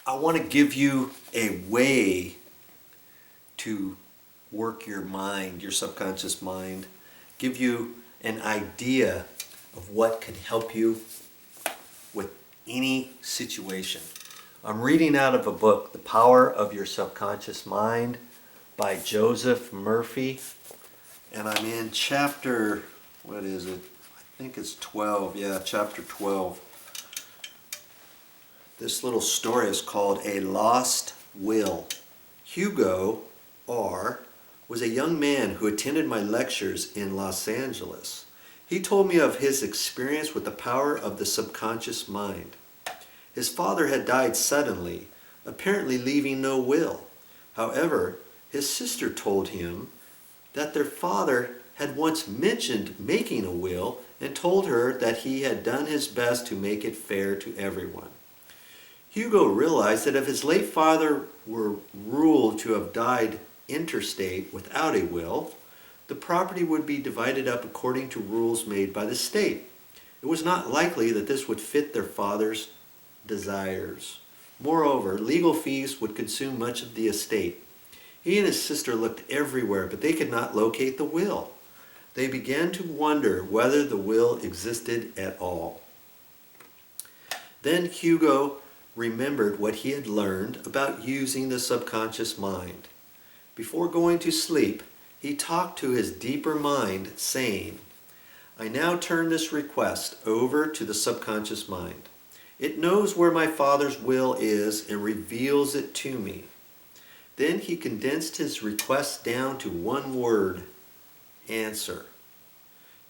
I want to give you a way to work your mind, your subconscious mind, give you an idea of what can help you with any situation. I'm reading out of a book, The Power of Your Subconscious Mind by Joseph Murphy, and I'm in chapter, what is it? I think it's 12, yeah, chapter 12. This little story is called A Lost Will. Hugo R. was a young man who attended my lectures in Los Angeles. He told me of his experience with the power of the subconscious mind. His father had died suddenly, apparently leaving no will. However, his sister told him that their father had once mentioned making a will and told her that he had done his best to make it fair to everyone. Hugo realized that if his late father were ruled to have died interstate without a will, the property would be divided up according to rules made by the state. It was not likely that this would fit their father's desires. Moreover, legal fees would consume much of the estate. He and his sister looked everywhere, but they could not locate the will. They began to wonder whether the will existed at all. Then Hugo remembered what he had learned about using the subconscious mind. Before going to sleep, he talked to his deeper mind, saying, "I now turn this request over to the subconscious mind. It knows where my father's will is and reveals it to me." Then he condensed his request down to one word: answer.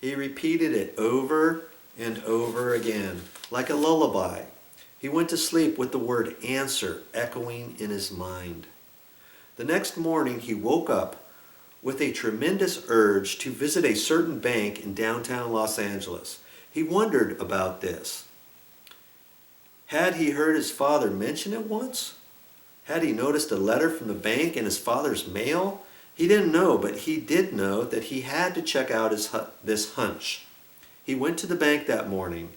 He repeated it over and over again, like a lullaby. He went to sleep with the word answer echoing in his mind. The next morning he woke up with a tremendous urge to visit a certain bank in downtown Los Angeles. He wondered about this. Had he heard his father mention it once? Had he noticed a letter from the bank in his father's mail? He didn't know, but he did know that he had to check out this hunch. He went to the bank that morning.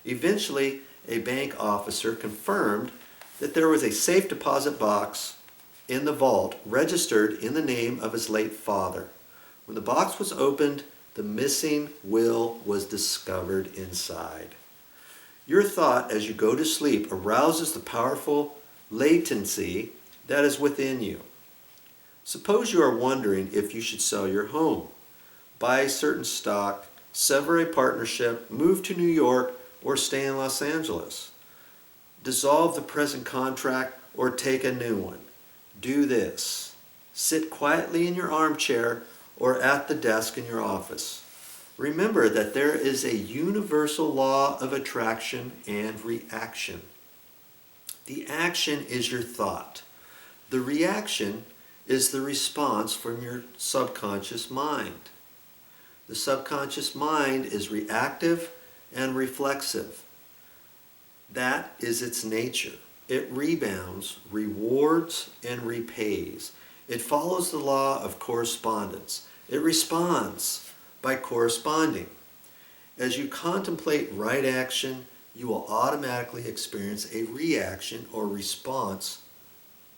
Eventually, a bank officer confirmed that there was a safe deposit box in the vault registered in the name of his late father. When the box was opened, the missing will was discovered inside. Your thought as you go to sleep arouses the powerful latency that is within you. Suppose you are wondering if you should sell your home, buy a certain stock, sever a partnership, move to New York, or stay in Los Angeles. Dissolve the present contract or take a new one. Do this. Sit quietly in your armchair or at the desk in your office. Remember that there is a universal law of attraction and reaction. The action is your thought. The reaction is the response from your subconscious mind. The subconscious mind is reactive and reflexive. That is its nature. It rebounds, rewards, and repays. It follows the law of correspondence. It responds by corresponding. As you contemplate right action, you will automatically experience a reaction or response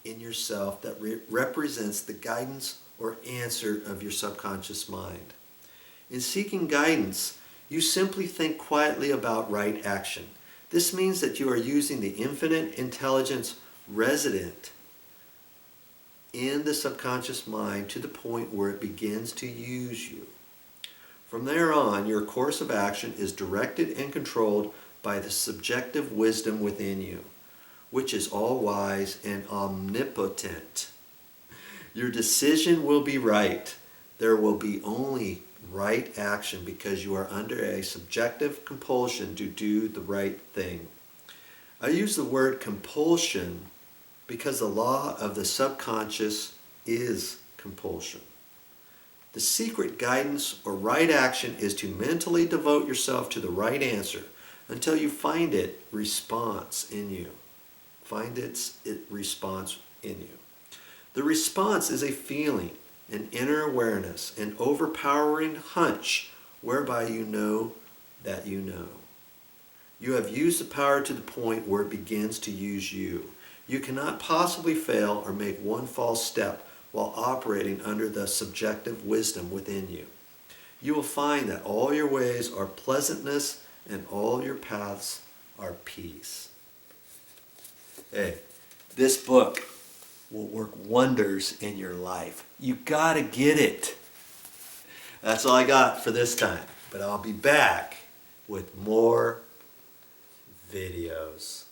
in yourself that represents the guidance or answer of your subconscious mind. In seeking guidance, you simply think quietly about right action. This means that you are using the infinite intelligence resident in the subconscious mind to the point where it begins to use you. From there on, your course of action is directed and controlled by the subjective wisdom within you, which is all-wise and omnipotent. Your decision will be right. There will be only right action because you are under a subjective compulsion to do the right thing. I use the word compulsion because the law of the subconscious is compulsion. The secret guidance or right action is to mentally devote yourself to the right answer until you find it response in you. Find its response in you. The response is a feeling, an inner awareness, an overpowering hunch whereby you know that you know. You have used the power to the point where it begins to use you. You cannot possibly fail or make one false step while operating under the subjective wisdom within you. You will find that all your ways are pleasantness and all your paths are peace. Hey, this book will work wonders in your life. You gotta get it. That's all I got for this time, but I'll be back with more videos.